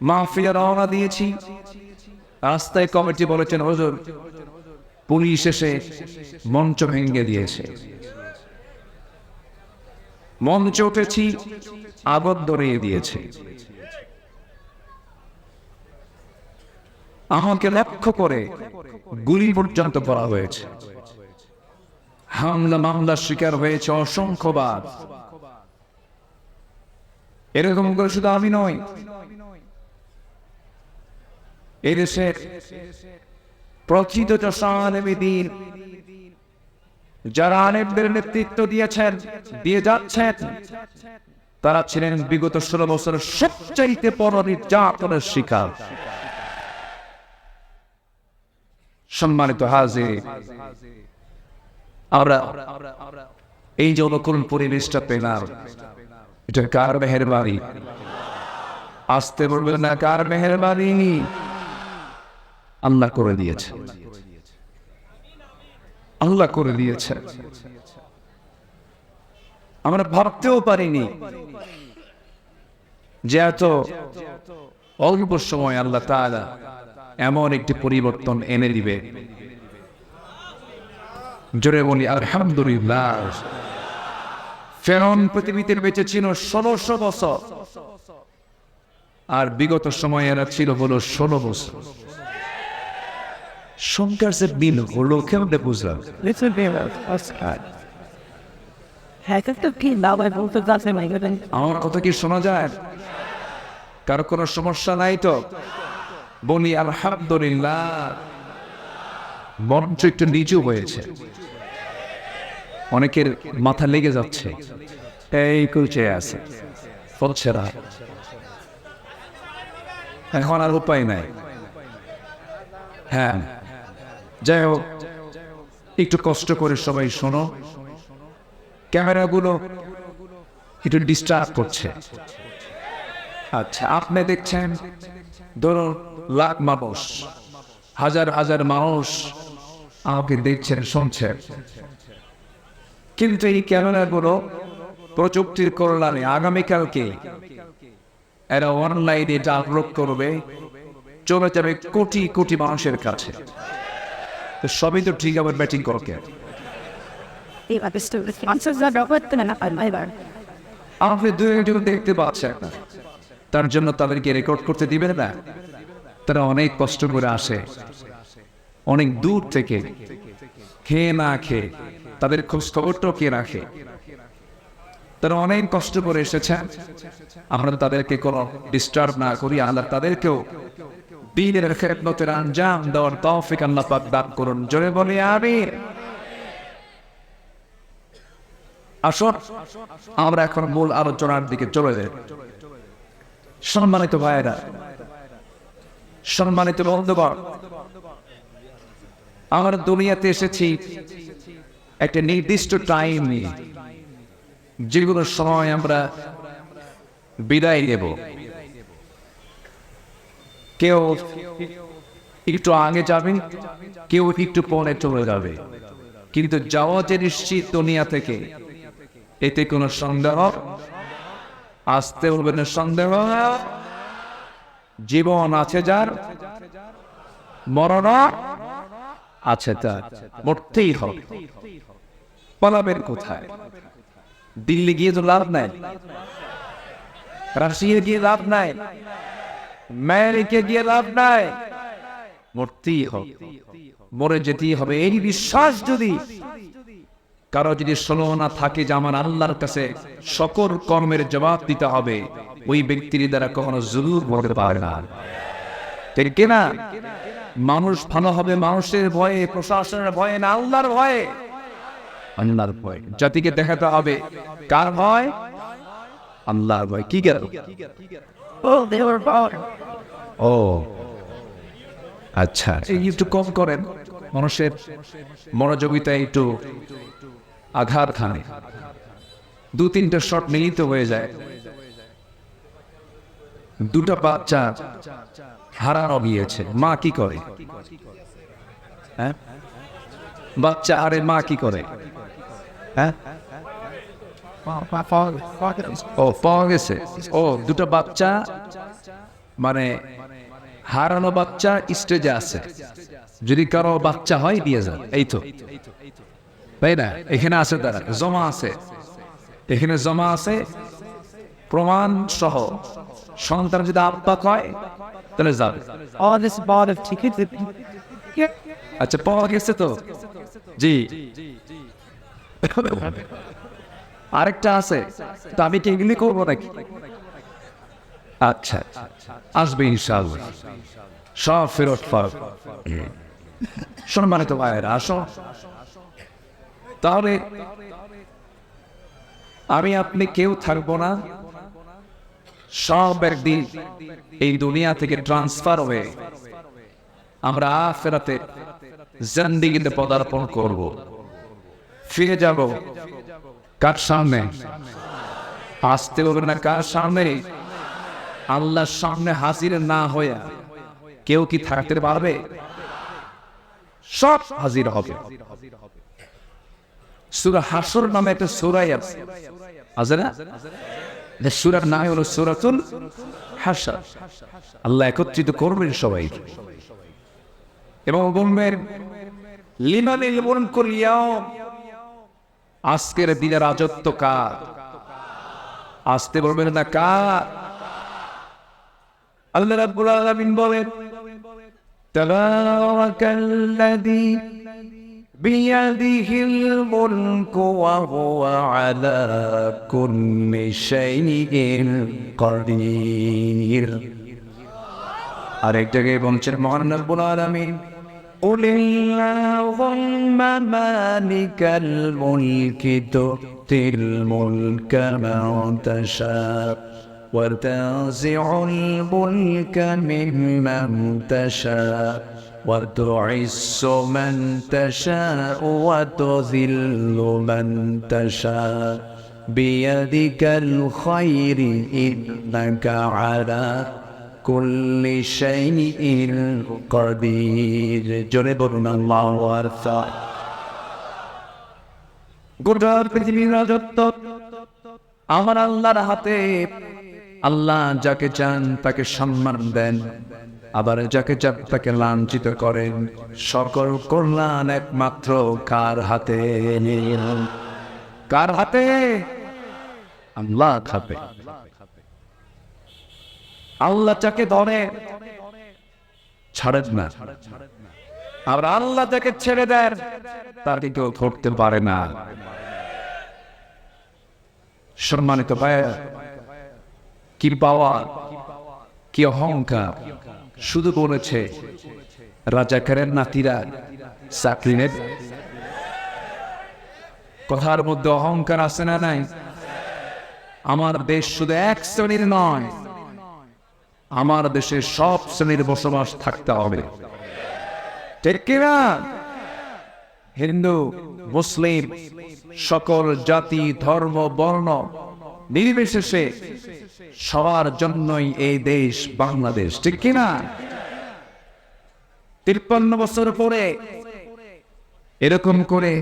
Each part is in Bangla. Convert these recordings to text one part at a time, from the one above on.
মাহফিলে রওনা দিয়েছি, রাস্তায় কমিটি বলেছেন হুজুর পুলিশ এসে মঞ্চ ভেঙে দিয়েছে। মঞ্চে উঠেছি, আগুন ধরিয়ে দিয়েছে। আমাকে লক্ষ্য করে গুলি পর্যন্ত করা হয়েছে। হামলা মামলার শিকার হয়েছে অসংখ্যবার। এরকম করে শুধু আমি নই, এদেশের প্রকৃত আলেমীদ্বীন যারা আলেমদের নেতৃত্ব দিয়েছেন, দিয়ে যাচ্ছেন, তারা ছিলেন বিগত 16 বছরের সবচাইতে বড় নির্যাতনের শিকার। সম্মানিত হাজির, আমরা এই যে অনুকূল পরিবেশটা পেলাম, এটা কার মেহেরবানি? আসতে বলবেন না, কার মেহেরবানি? আল্লাহ করে দিয়েছে, আল্লাহ করে দিয়েছে। আমরা ভাবতেও পারিনি যে এত অল্প সময় আল্লাহ তাআলা এমন একটি পরিবর্তন এনে দিবে। জোরে বলি আলহামদুলিল্লাহ। ফেরাউন পৃথিবীতে বেঁচে ছিল 1600 বছর, আর বিগত সময় এরা ছিল হলো 16 বছর। সংখ্যার যে মিল হলো কেমনে বুঝলাম? আমার কথা কি শোনা যায়? কারো কোনো সমস্যা নাই তো? বলি আলহামদুলিল্লাহ। মঞ্চ একটু নিচু হয়েছে, অনেকের মাথা লেগে যাচ্ছে, এই কুচে আছে, হচ্ছে না। এখন আর উপায় নাই। হ্যাঁ, যাই হোক, একটু কষ্ট করে সবাই শোনো। ক্যামেরাগুলো একটু ডিস্টার্ব করছে। আচ্ছা, আপনি দেখছেন ধরুন লাখ মানুষ, হাজার হাজার মানুষ আমাকে দেখছেন, শুনছেন, কিন্তু এই ক্যামেরাগুলো প্রযুক্তির কল্যাণে আগামীকালকে এরা অনলাইনে এটা আপলোড করবে, চলে যাবে কোটি কোটি মানুষের কাছে। তো সবই তো ঠিক, আবার ব্যাটিং করকে আপনি দু একজন দেখতে পাচ্ছেন না, তার জন্য তাদেরকে রেকর্ড করতে দিবেন না? তারা অনেক কষ্ট করে আসে, অনেক দূর থেকে, খেয়ে না খেয়ে, তাদের খোঁজ খবরটাও কে রাখে? তারা অনেক কষ্ট করে এসেছেন। আমরা তাদেরকে কোনো ডিস্টার্ব না করি। আল্লাহ তাদেরকেও দ্বীনের খেদমতের আঞ্জাম দেওয়ার তৌফিক আল্লাহ পাক দান করুন। জোরে বলি আমিন। আসুন আমরা এখন মূল আলোচনার দিকে চলে যাই। সম্মানিত ভাইয়েরা, সম্মানিত বন্ধুগণ, আমরা দুনিয়াতে এসেছি একটা নির্দিষ্ট টাইম নিয়ে, যেগুলোর সময় আমরা বিদায় নেব। কেউ একটু আগে যাবে, কেউ একটু পরে চলে যাবে, কিন্তু যাওয়া যে নিশ্চিত দুনিয়া থেকে, এতে কোনো সন্দেহ আসতে হবে না। সন্দেহ, জীবন আছে যার, মরণ আছে তার, মরতেই হবে। পালাবেন কোথায়? দিল্লি গিয়ে তো লাভ নাই, রাশিয়া গিয়ে লাভ নাই, আমেরিকা গিয়ে লাভ নাই, মরতেই হবে, মরে যেতেই হবে। এই বিশ্বাস যদি কারো যদি শোনো না থাকে যে আমার আল্লাহর কাছে সকল কর্মের জবাব দিতে হবে, ওই ব্যক্তির দ্বারা কখনো জুলুম হতে পারে না। ঠিক কিনা? মানুষ ভালো হবে মানুষের ভয়ে, প্রশাসনের ভয়ে না, আল্লাহর ভয়ে। আল্লাহর ভয় জাতিকে দেখাতে হবে। কার ভয়? আল্লাহর ভয়। কি গেল? ও আচ্ছা, একটু কম করেন, মানুষের মনোযোগিতা একটু আঘাত খানে। 2-3টা শট মিলিত হয়ে যায়। দুটা বাচ্চা হারানো গিয়েছে, মা কি করে? হ্যাঁ, বাচ্চা আরে মা কি করে? হ্যাঁ, ও পাওয়া গেছে। ও দুটো বাচ্চা মানে হারানো বাচ্চা স্টেজে আছে, যদি কারো বাচ্চা হয় দিয়ে যান, এই তো, তাই না? এখানে আছে, তারা জমা আছে, এখানে জমা আছে প্রমাণ সহ। সন্তান যদি আব্বা কয় তাহলে যাবে। আচ্ছা, পাওয়া গেছে তো? জি। আরেকটা আছে, তো আমি কি এগুলি করবো নাকি? আচ্ছা, আসবে ইনশাআল্লাহ, সব ফেরত পাবে। সম্মানিত ভাইয়েরা, আসো তাহলে আমি আপনি কেউ থাকবো না, সব একদিন এই দুনিয়া থেকে ট্রান্সফার হয়ে আমরা আখিরাতে জিন্দেগিতে পদার্পণ করব, ফিরে যাব কার সামনে? আসতে হবে না কার সামনে? আল্লাহর সামনে হাজির না হয়ে কেউ কি থাকতে পারবে? সব হাজির হবে। সূরা হাসর নামে একটা সূরা আছে না? সূরার নাম হলো সূরাতুল হাসর। আল্লাহ একত্রিত করবেন সবাই এবং বলবেন লিমানিল মুলকুল ইয়াউম, আজকের দিনের রাজত্ব কার? আসতে বলবেন না কার? আল্লাহ রাব্বুল আলামিন বলেন তাবারাকাল্লাযী বিয়াদিহিল মুলকু ওয়া হুয়া আলা কুল্লি শাইইন কাদির। আরেক জায়গায় বলছেন মহান রব্বুল আলামিন কুলিল্লাহুম্মা মালিকাল মুলকি তুতিল মুলকা মান তাশা ওয়া তানজিউল মুলকা মিম্মান তাশা ওয়া তুইজ্জু মান তাশা ওয়া তুযিল্লু মান তাশা বিয়াদিকাল খায়রি ইন্নাকা আলা কুল্লি শাইইন কাদির। জোরে বলুন আল্লাহু আকবার। গোটা পৃথিবীর রাজত্ব আমার আল্লাহর হাতে। আল্লাহ যাকে চান তাকে সম্মান দেন, আবার যাকে চান তাকে লাঞ্ছিত করেন। সকল কল্যাণ একমাত্র কার হাতে? কার হাতে? আল্লাহ হাতে। আল্লাহ যাকে ধরে ছাড়েন না, আর আল্লাহ যাকে ছেড়ে দেন তাকে কেউ ধরতে পারে না। সম্মানিত ভাই, কি পাওয়া, কি অহংকার! শুধু বলেছে রাজাকারের নাতিরা চাকরি নেবে। কথার মধ্যে অহংকার আছে না নাই? আমার দেশ শুধু এক শ্রেণীর নয়, আমার দেশে সব শ্রেণীর বসবাস থাকতে হবে, ঠিক কিনা? হিন্দু, মুসলিম, সকল জাতি, ধর্ম, বর্ণ নির্বিশেষে সবার জন্যই এই দেশ বাংলাদেশ, ঠিক কিনা? 53 বছর পরে এরকম করে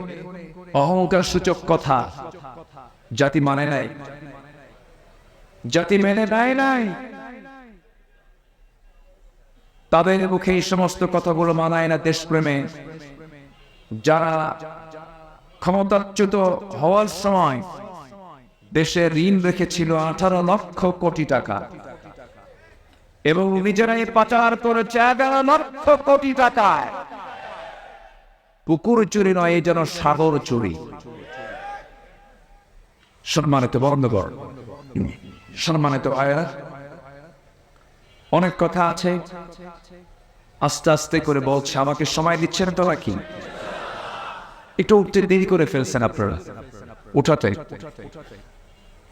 অহংকার সূচক কথা জাতি মানে নাই, জাতি মেনে নেয় নাই। তাদের মুখে এই সমস্ত কথাগুলো মানায় না দেশপ্রেমে। যারা ক্ষমতাচ্যুত হওয়ার সময় দেশে ঋণ রেখেছিল 18 লক্ষ কোটি টাকা এবং নিজেরাই পাচার করেছে 11 লক্ষ কোটি টাকায়। পুকুর চুরি নয়, এই যেন সাগর চুরি। সম্মানিত বন্ধুগণ, সম্মানিত ভাইরা, অনেক কথা আছে, আস্তে আস্তে করে বলছে। আমাকে সময় দিচ্ছেন তো নাকি? একটু উঠতে দেরি করে ফেলছেন আপনারা, উঠাতে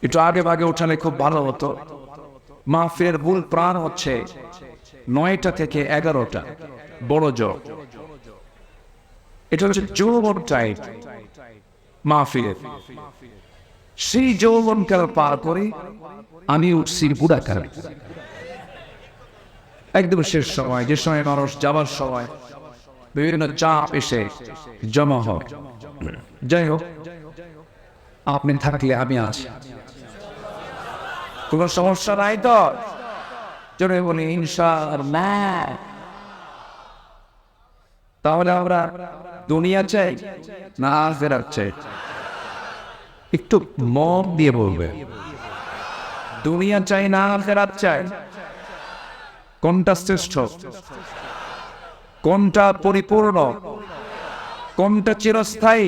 একটু আগে ভাগে উঠালে খুব ভালো হতো। মাহফিলের মূল প্রাণ হচ্ছে 9টা থেকে 11টা, বড় জোর। এটা হচ্ছে যৌবন টাইম মাহফিলের। সেই যৌবনকাল পার করে আমি উঠছি বুড়াকাল, একদম শেষ সময়, যে সময় মানুষ যাবার সময় বিভিন্ন চাপ এসে জমা হয়। যাই হোক, আপনি থাকলে আমি আছি, কোন সমস্যা নাই তো? জোরে বলি ইনশাআল্লাহ। তাহলে আমরা দুনিয়া চাই না আখিরাত চাই? একটু মন দিয়ে বলবে, দুনিয়া চাই না আখিরাত চাই? কোনটা শ্রেষ্ঠ, কোনটা পরিপূর্ণ, কোনটা চিরস্থায়ী?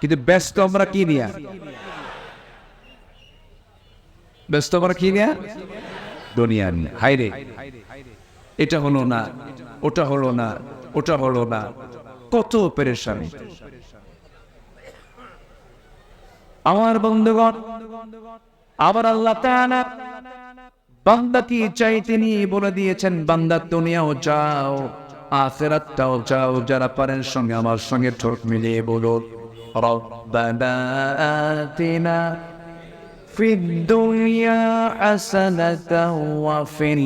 কিন্তু ব্যস্ত আমরা কি নিয়ে? ব্যস্ত আমরা কি নিয়ে? দুনিয়া নিয়ে। হায়রে, এটা হলো না, ওটা হলো না, ওটা হলো না, কত পেরেশানি। আমার বন্ধুগণ, আবার আল্লাহ তাআলা বান্দা কি চাই তিনি বলে দিয়েছেন, বান্দা দুনিয়াও চাও আখিরাতটাও চাও। যারা পারেন সঙ্গে আমার সঙ্গে ঠোঁট মিলিয়ে বলুন, রব্বানা আতিনা ফিদ দুনিয়া হাসানাতাও ওয়া ফিল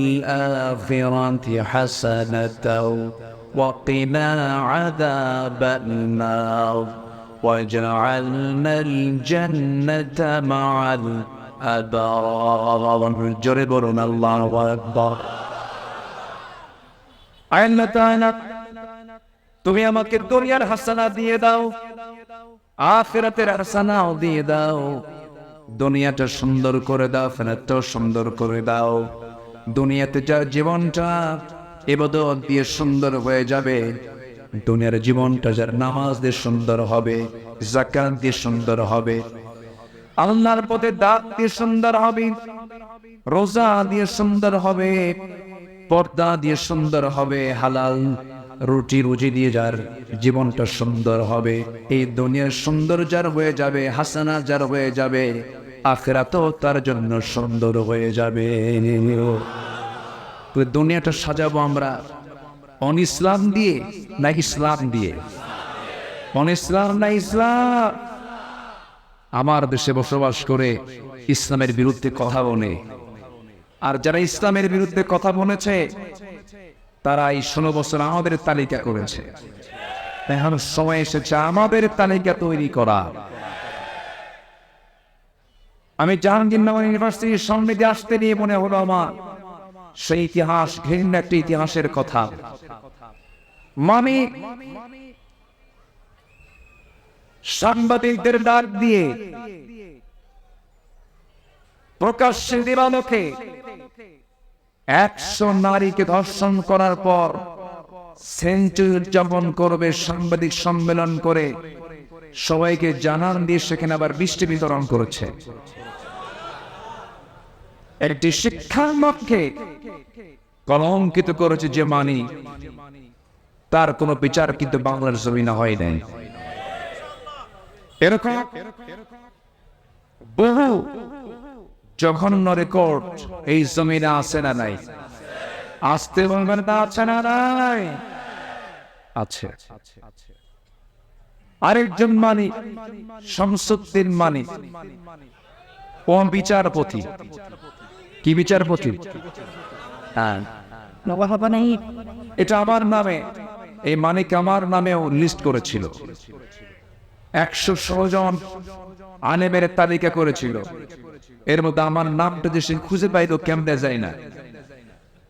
আখিরাতি হাসানাতাও ওয়া কিনা আযাবান নার ওয়াজআলনাল জান্নাতা মা'আল আবরার। জোরে বলুন আল্লাহু আকবার। আল্লাহ তাআলা তুমি আমাকে দুনিয়ার হাসানা দিয়ে দাও, আখিরাতের হাসানাও দিয়ে দাও। দুনিয়াটা সুন্দর করে দাও, আখিরাতটাও সুন্দর করে দাও। দুনিয়াতে যা জীবনটা ইবাদত দিয়ে সুন্দর হয়ে যাবে, দুনিয়ার জীবনটা যার নামাজ দিয়ে সুন্দর হবে, যাকাত দিয়ে সুন্দর হবে, আল্লাহর পথে দান দিয়ে সুন্দর হবে, রোজা দিয়ে সুন্দর হবে, পর্দা দিয়ে সুন্দর হবে, হালাল রুটি রুজি দিয়ে যার জীবনটা সুন্দর হবে, এই দুনিয়ার সুন্দর যার হয়ে যাবে, হাসানা যার হয়ে যাবে, আখিরাতও তার জন্য সুন্দর হয়ে যাবে। দুনিয়াটা সাজাবো আমরা অন ইসলাম দিয়ে না ইসলাম দিয়ে? অন ইসলাম না ইসলাম? আমার দেশে বসবাস করে ইসলামের বিরুদ্ধে কথা বলে, আর যারা ইসলামের বিরুদ্ধে কথা বলেছে তারা এই 16 বছর আমাদের তালিকা করেছে। এখন সময় এসেছে আমাদের তালিকা তৈরি করা। আমি জাহাঙ্গীরনগর ইউনিভার্সিটির সামনে দিয়ে আসতে নিয়ে মনে হলো আমার সেই ইতিহাস, ঘৃণ্য একটা ইতিহাসের কথা। মানে সাংবাদিকদের ডাক দিয়ে প্রকাশ্যে দিবালোকে 100 নারীকে ধর্ষণ করার পর সেঞ্চুরি উদযাপন করবে সাংবাদিক সম্মেলন করে, সবাইকে জানান দিয়ে সেখানে আবার বৃষ্টি বিতরণ করেছে। একটি শিক্ষার পক্ষে কলঙ্কিত করেছে যে মানি, তার কোনো বিচার কিন্তু বাংলার জমিনে হয় নাই। এরকম বহু জঘন্য রেকর্ড এই জমিনে আছে না নাই? আসতে বলবেন তা আছে না নাই? আছে। আরেকজন মানি শামসুদ্দিন মানি, ও বিচারপতি। কি বিচারপতি? এটা আমার নামে, এই মানিক আমার নামেও লিস্ট করেছিল। 116 জন আলেমের তালিকা করেছিল, এর মধ্যে আমার নামটা যে সে খুঁজে পাইল কেমনে যায় না।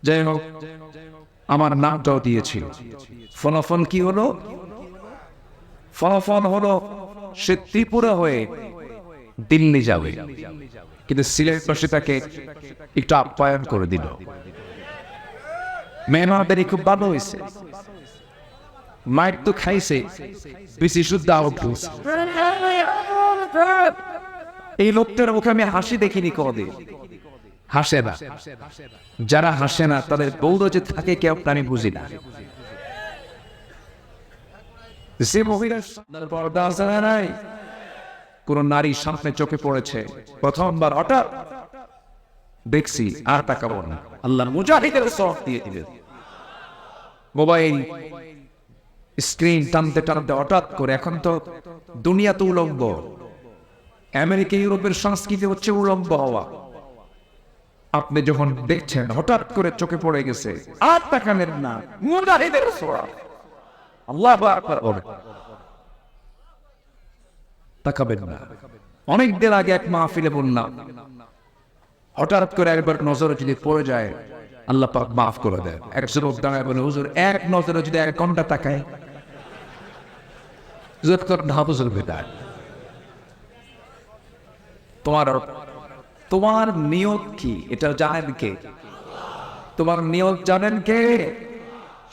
যাই হোক, আমার নামটাও দিয়েছিল। ফলাফল কি হলো? ফলাফল হলো সে ত্রিপুরা হয়ে দিল্লি যাবে, কিন্তু সিলেট বসে তাকে একটু আপ্যায়ন করে দিল। মেহমানদারি খুব ভালো হয়েছে, মাইক তো খাইছে, বেশি শুদ্ধ আউট হয়েছে। এই লোকটার মুখে আমি হাসি দেখিনি কদে, হাসে না। যারা হাসে না তাদের বৌদ্ধ যে থাকে কেউ আমি বুঝি না। যে মহিলার পর্দা আছে না নাই, কোন নারী সামনে চোখে পড়েছে, প্রথমবার হঠাৎ দেখছি আর তাকাবো না, আল্লাহর মুজাহিদের সওয়াব দিয়ে দিবেন। মোবাইল স্ক্রিন টানতে টানতে হঠাৎ করে, এখন তো দুনিয়া তো উলঙ্গ, আমেরিকা ইউরোপের সংস্কৃতি হচ্ছে উলঙ্গ হওয়া। আপনি যখন দেখছেন হঠাৎ করে চোখে পড়ে গেছে, আর তাকানের না, মুজাহিদের সওয়াব, আল্লাহু আকবার বলে তাকাবেন না। অনেকদিন আগে এক মাহফিলে বললাম, হঠাৎ করে একবার নজরে যদি পড়ে যায় আল্লাহ পাক মাফ করে দেয়। এক যুবক দাঁড়ায় বলে, হুজুর এক নজরে যদি 1 ঘন্টা তাকায়, তোমার নিয়ত কি এটা জানেন কে? তোমার নিয়ত জানেন কে?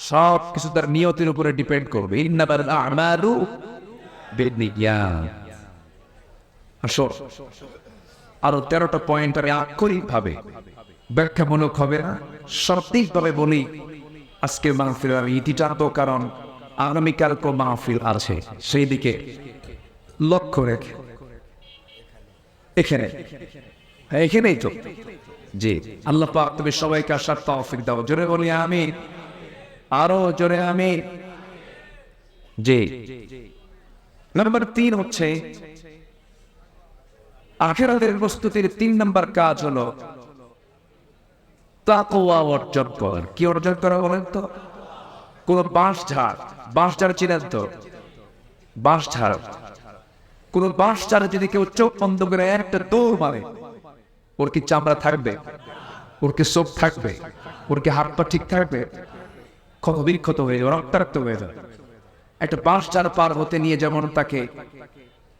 সব কিছু তার নিয়তের উপরে ডিপেন্ড করবে। ইন্নামাল আমালু বিন্নিয়াত। আসো আরো 13টা পয়েন্ট আমি আক্ষরিক ভাবে ব্যাখ্যামূলক হবে না, সঠিক ভাবে বলি। আজকে মাহফিল আমি ইতি টানবো, কারণ আগামীকালকে মাহফিল আছে, সেই দিকে লক্ষ্য রেখে। এখানেই তো জি, আল্লাহ পাক তুমি সবাইকে আসার তৌফিক দাও। জোরে বলি আমিন, আরো জোরে আমিন। জি, নাম্বার 3 হচ্ছে আখিরাতের প্রস্তুতির 3 নম্বর কাজ হলো তাকওয়া অর্জন করা। কি অর্জন করা বলেন তো? কোন বাঁশঝাড় চিনেন তো? বাঁশঝাড়, কোন বাঁশঝাড়ে যদি কেউ চোখ বন্ধ করে একটা দৌড় মারে, ওর কি চামড়া থাকবে? ওর কি চোখ থাকবে? ওর কি হাত পা ঠিক থাকবে? ক্ষত বিক্ষত হয়ে যাবে, রক্তাক্ত হয়ে যাবে। একটা বাঁশঝাড় পার হতে নিয়ে যেমন তাকে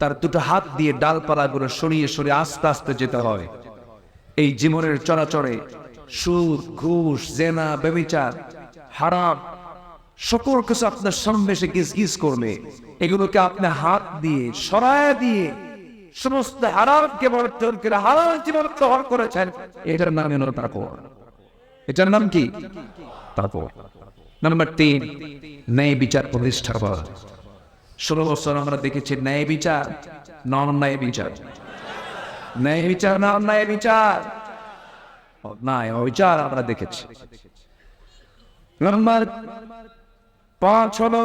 তার 2টো হাত দিয়ে ডালপালাগুলো সরিয়ে সরিয়ে আস্তে আস্তে যেতে হয়, এই জীবনের চলাচলে সুদ, ঘুষ, জেনা, ব্যভিচার, হারাম সকল কিছু আপনার সামনে এসে গিজ গিজ করবে। এগুলোকে আপনি হাত দিয়ে সরায় দিয়ে সমস্ত হারামকে বর্জন করে হালাল জীবন গ্রহণ করেছেন, এটার নাম হলো তাকওয়া। এটার নাম কি? তাকওয়া। নাম্বার 3, ন্যায় বিচার প্রতিষ্ঠা করা। 16 বছর আমরা দেখেছি ন্যায় বিচার না অন্যায় বিচার, ন্যায় বিচার না অন্যায় বিচার, অন্যায় বিচার আমরা দেখেছি। নাম্বার 5 হলো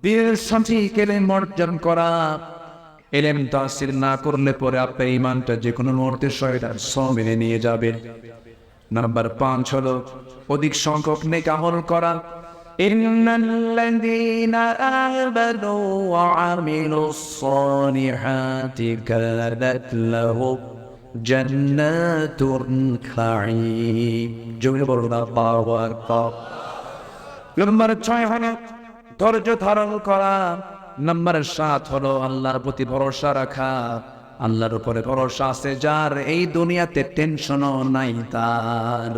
দিনের সঠিক ইলম অর্জন করা। ইলম তাসির না করলে পরে আপনার ঈমানটা যে কোনো মুহূর্তে শয়তান মেনে নিয়ে যাবে। নাম্বার 5 হলো অধিক সংখ্যক নেক আমল করা। ইন্নাল্লাযীনা আমানু ওয়া আমিলুস সালিহাতি কানাত লাহুম জান্নাতুন নাঈম। জমিয়ে বলুন আল্লাহু আকবার। নাম্বার 6 হলো ধৈর্য ধারণ করা। নাম্বার 7 হলো আল্লাহর প্রতি ভরসা রাখা। আল্লাহর উপরে ভরসা আছে যার, এই দুনিয়াতে টেনশনও নাই তার।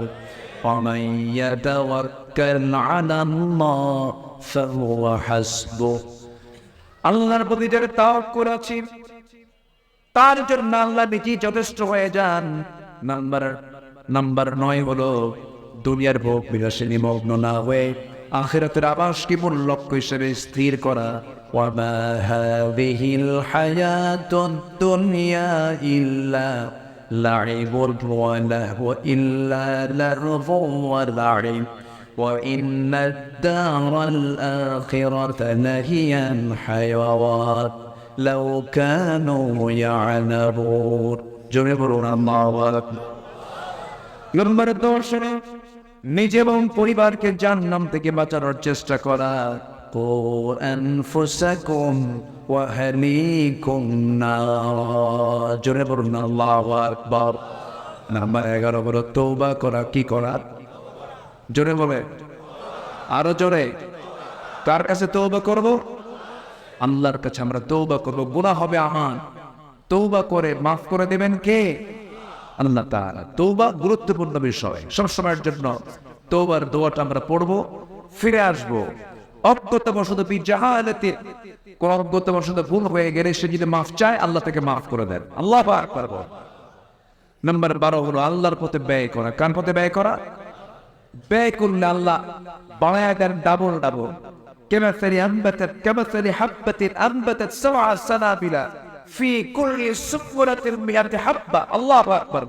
وَمَن يَتَوَكَّلْ عَلَى اللَّهِ فَهُوَ حَسْبُهُ। আল্লাহর প্রতি যার তাওয়াক্কুল আছে তার জন্য আল্লাহ নিজেই যথেষ্ট হয়ে যান। নাম্বার 9 হলো দুনিয়ার ভোগ বিলাসে নিমগ্ন না হয়ে আখিরাতের আবাসকে মূল লক্ষ্য হিসেবে স্থির করা। وَمَا هَذِهِ الْحَيَاةُ الدُّنْيَا إِلَّا لَعِبٌ وَلَهْوٌ إِلَّا لَهْوٌ وَلَعِبٌ وَإِنَّ الدَّارَ الْآخِرَةَ لَهِيَ الْحَيَوَانُ لَوْ كَانُوا يَعْلَمُونَ। জোরে বলুন আল্লাহু আকবার। নাম্বার 10 হলো নিজে এবং পরিবারকে জাহান্নাম থেকে বাঁচানোর চেষ্টা করা। কু আনফুসাকুম ওয়া আহলিকুম নার। জোরে বলুন আল্লাহু আকবার। নাম্বার 11 হলো তওবা করা। কি করা? জোরে বলে, আরো জোরে। কার কাছে তওবা করব? আল্লাহর কাছে আমরা তওবা করব। গুনাহ হবে আমার, তওবা করে মাফ করে দেবেন কে? আল্লাহ তাআলা। তওবা গুরুত্বপূর্ণ বিষয়। সব সময়ের জন্য তওবার দোয়াটা আমরা পড়ব, ফিরে আসব। অজ্ঞতাবশত বিজাহালাতে, কোন অজ্ঞতাবশত ভুল হয়ে গেলে সে যদি মাফ চায় আল্লাহ তাকে মাফ করে দেন। আল্লাহু আকবার। নাম্বার 12 হলো আল্লাহর পথে ব্যয় করা। কার পথে ব্যয় করা? ব্যয় করলে আল্লাহ বাড়ায় দেন ডাবল ডাবল। কামাসালি হাব্বাতিন আনবাতাত সাবআ সানাবিলা ফি কুল্লি সুবরাতিন মিয়াতি হাব্বা। আল্লাহু আকবার।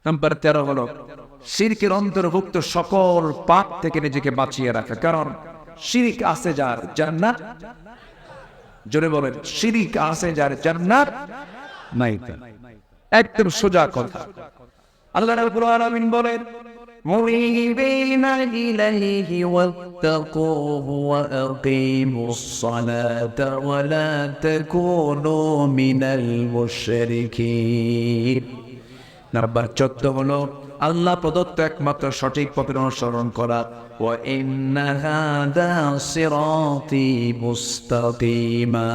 নাম্বার 13 হলো শিরকের অন্তর্ভুক্ত সকল পাপ থেকে নিজেকে বাঁচিয়ে রাখা। কারণ শিরক আছে যার, জান্নাত। জোরে বলেন, শিরক আছে যার, জান্নাত নাই। একদম সোজা কথা। আল্লাহ রাব্বুল আলামিন বলেন, মুনিবিনা ইলাইহি ওয়াত্তাকুহু ওয়া আকিমুস সালাতা ওয়া লা তাকুনু মিনাল মুশরিকিন। নাম্বার 14 হলো আল্লাহ প্রদত্ত একমাত্র সঠিক পথের অনুসরণ করা। ওয়া ইন্না হাদা সিরাতি মুস্তাকিমা,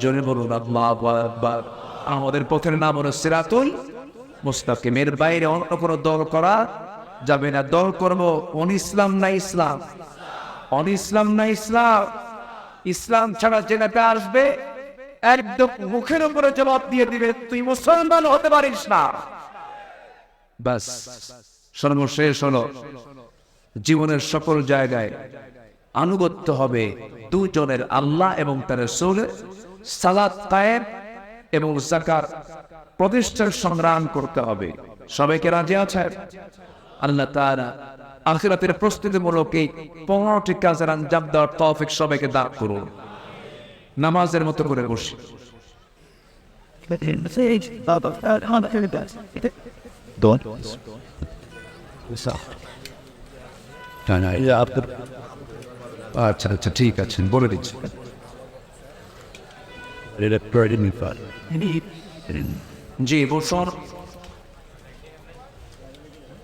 জোরে বলুন আল্লাহু আকবার। আমাদের পথের নাম হলো সিরাতুল মুস্তাকিম। এর বাইরে অন্য কোনো দল করা যাবে না। দল করব অন ইসলাম না ইসলাম, অন ইসলাম না ইসলাম। ইসলাম ছাড়া জেনাতে আসবে একদম মুখের উপরে জবাব দিয়ে দিবে, তুই মুসলমান হতে পারিস না। বাস, সর্বশেষ হলো জীবনের সকল জায়গায় আনুগত্য হবে দুজনের, আল্লাহ এবং তার রাসূলের। সালাত কায়েম এবং যাকাত প্রতিষ্ঠার সংগ্রাম করতে হবে। সবাইকে রাজি আছেন? আল্লাহ তাআলা আখিরাতের প্রস্তুতিমূলক এই 15টি কাজের আঞ্জাম দেওয়ার তৌফিক সবাইকে দান করুন। নামাজের মতো করে বসি। আচ্ছা আচ্ছা, ঠিক আছে, বলে দিচ্ছি। জি বসুন।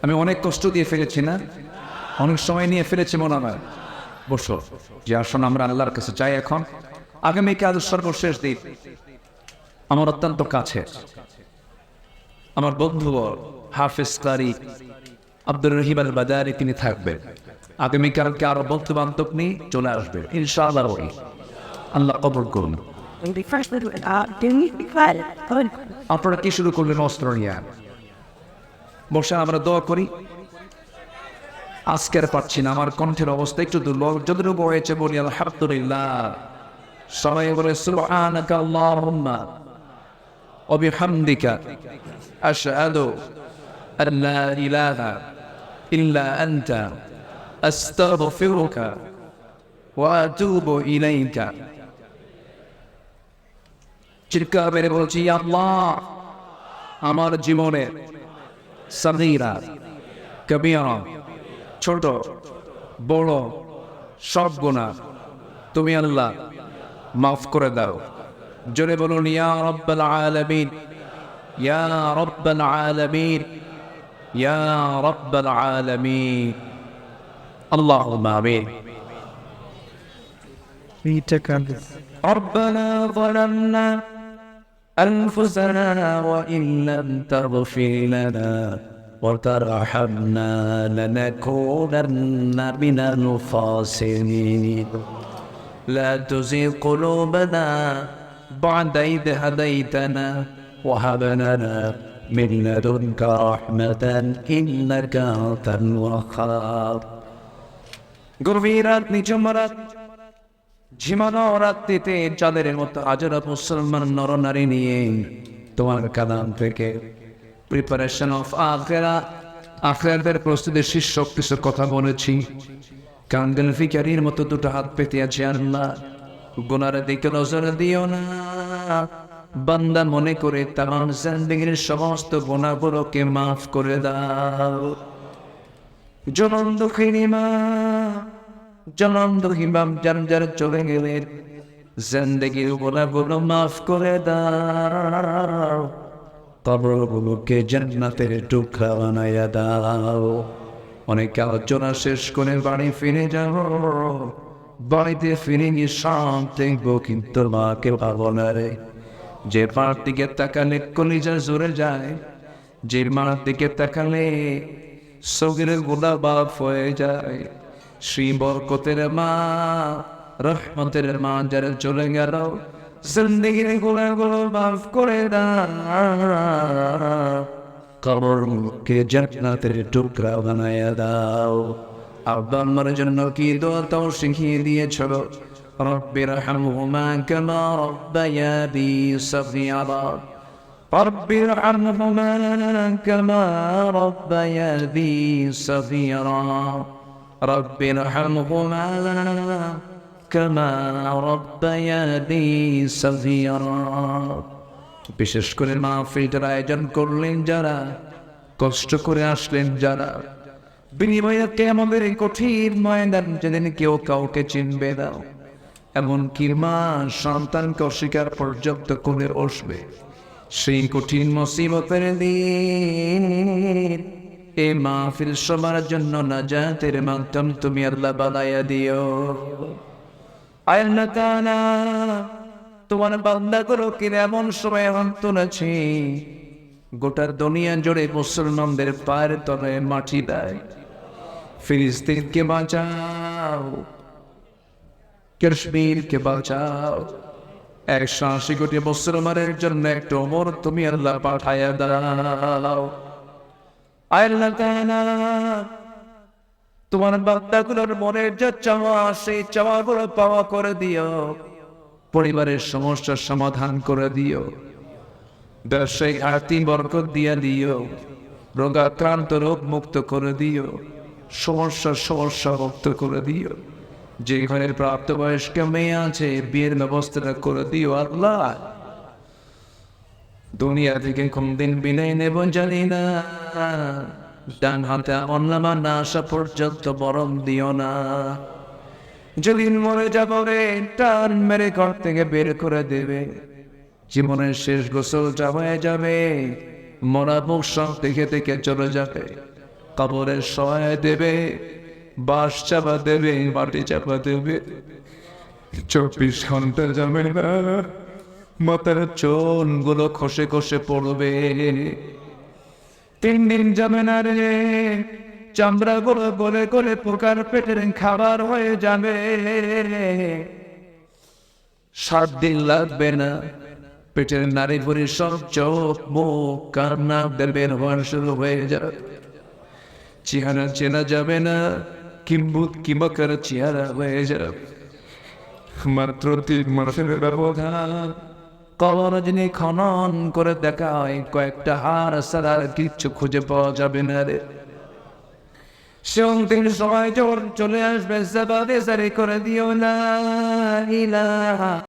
আমি অনেক কষ্ট দিয়ে ফেলেছি না, অনেক সময় নিয়ে ফেলেছি মনে হয়। বসো। যে আসুন আমরা আল্লাহর কাছে চাই। এখন আগামীকাল সর্বশেষ দিন, আমার অত্যন্ত কাছে আমার বন্ধু হাফেজ কারি আব্দুর রহিম আল বাদারি তিনি থাকবেন। আগামীকালকে আরো বন্ধু বান্ধব নিয়ে চলে আসবে ইনশাআল্লাহ। আল্লাহ কবুল করুন। আপনারা কি শুরু করলেন? অস্ত্র নিয়ে বসে আমরা দোয়া করি। আজকের পাচ্ছি না, আমার কণ্ঠের অবস্থা একটু দুর্বল, যতটুকু হয়েছে বলি আলহামদুলিল্লাহ। সবাই বলে সুবহানাকা আল্লাহুম্মা ওয়া বিহামদিকা আশহাদু আন লা ইলাহা ইল্লা আনতা আস্তাগফিরুকা ওয়া আতুবু ইলাইকা। চিৎকার মেরে বলছি, আল্লাহ আমার জীবনে সাগীরা কবিরা ছোট বড় সব গুনাহ তুমি আল্লাহ মাফ করে দাও। জোরে বলুন ইয়া রাব্বাল আলামিন, ইয়া রাব্বাল আলামিন, ইয়া রাব্বাল আলামিন। আল্লাহুম্মা আমিন। ربنا ظلمنا أنفسنا وإن لم تغفر لنا وترحمنا لنكونن من الخاسرين. لا تزغ قلوبنا بعد إذ هديتنا وهب لنا من لدنك رحمة إنك أنت الوهاب. গভীর রাত, নিঝুম রাত, ঝিমানো রাত্রিতে চাঁদের মতো হাজার মুসলমান নরনারী নিয়ে তোমার কালাম থেকে প্রিপারেশন অফ আখিরাতের প্রস্তুতির শীর্ষক কিছু কথা বলেছি। কাঙ্গাল ফিকারির মতো দুটো হাত পেতে আছে। আল্লাহ গুনার দিকে নজর দিও না, বান্দা মনে করে তামাম জিন্দেগীর সমস্ত গুনাহগুলোকে মাফ করে দাও। জনম দুঃখিনী মা, জনম দুঃখী বাপ যার যার চলে গেলেন, জিন্দেগীর গুনাহগুলো মাফ করে দাও। কবরগুলোকে জান্নাতের টুকরা বানাইয়া দাও। অনেক আলোচনা শেষ করে বাড়ি ফিরে যাব, বাড়িতে ফিরে গিয়ে সব দেখবো কিন্তু মাকে পাবো না রে। যে মার দিকে তাকালে কলিজা জোরে যায়, যে মার দিকে তাকালে সগিরের গোলা বাপ হয়ে যায়। শ্রী বরকতের মা, রহমতের মা যারা চলে গেল, জিন্দেগির গুনাহগুলো মাফ করে দাও। কবরকে জান্নাতের টুকরা বানায়া দাও। আব্বা আম্মার জন্য কি দোয়া তাও শিখিয়ে দিয়েছ। রব্বিরহামহুমা কামা রাব্বায়ানি সগীরা, রব্বিরহামহুমা কামা রাব্বায়ানি সগীরা, রব্বিরহামহুমা কামা রাব্বায়ানি সগীরা। বিশেষ করে মাহফিলটার আয়োজন করলেন যারা, কষ্ট করে আসলেন যারা, বিনিময়ে আমাদের এই কঠিন ময়দান যেদিন কেউ কাউকে চিনবে না, এমন কি মা সন্তানকে অস্বীকার পর্যন্ত করে বসবে, সেই কঠিন মুসিবতের দিন এ মাহফিল সবার জন্য নাজাতের মাধ্যম তুমি আল্লাহ বানায়া দিও। আল্লাহ তাআলা তোমার বান্দাগুলোকে এমন সময় তুলেছে গোটা দুনিয়া জুড়ে মুসলমানদের পায়ের তলায় মাটি দেয়। ফিলিস্তিনকে বাঁচাও, কাশ্মীরকে বাঁচাও। 180 কোটি মুসলমানের জন্য একটা ওমর তুমি আল্লাহ পাঠায়া দাও। আল্লাহ তাআলা তোমার বান্দাগুলোর মনের যে চাওয়া সেই চাওয়াগুলো পাওয়া করে দিও। পরিবারের সমস্যার সমাধান করে দিও। ব্যবসায়িক আর্থিক বরকত দিয়ে দিও। রোগাক্রান্ত রোগ মুক্ত করে দিও। সমস্যা মুক্ত করে দিও। যে ঘরের প্রাপ্তবয়স্ক মেয়ে আছে বিয়ের ব্যবস্থাটা করে দিও আল্লাহ। দুনিয়া থেকে কোনদিন বিদায় নেব জানি না, ডান হাতে আমলনামা না আসা পর্যন্ত বরং দিও না। যেদিন মরে যাব রে টান মেরে ঘর থেকে বের করে দেবে। জীবনের শেষ গোসল হয়ে যাবে, মরা মুখ সব দেখে দেখে চলে যাবে। কবরের সহায় দেবে, বাঁশ চাপা দেবে, মাটি চাপা দেবে। 24 ঘন্টা যাবে না, মাথার চুল গুলো খসে খসে পড়বে। 3 দিন যাবে না রে, চামড়া গুলো গলে গলে পোকার পেটের খাবার হয়ে যাবে। 7 দিন লাগবে না, পেটের নারী ভরি সব চোখ মুখ কান নাক বের হওয়ার শুরু হয়ে যাবে। চেহারা চেনা যাবে না, কিম্বুত কিমকার চেহারা হয়ে যাবে। মাত্র 3 মাসের ব্যবধান। কবর যিনি খনন করে দেখায় কয়েকটা হাড় ছাড়া কিচ্ছু খুঁজে পাওয়া যাবে না রে। সেদিন সবাই যখন চলে আসবে, সাবাদে সারি করে দিও না ইলাহা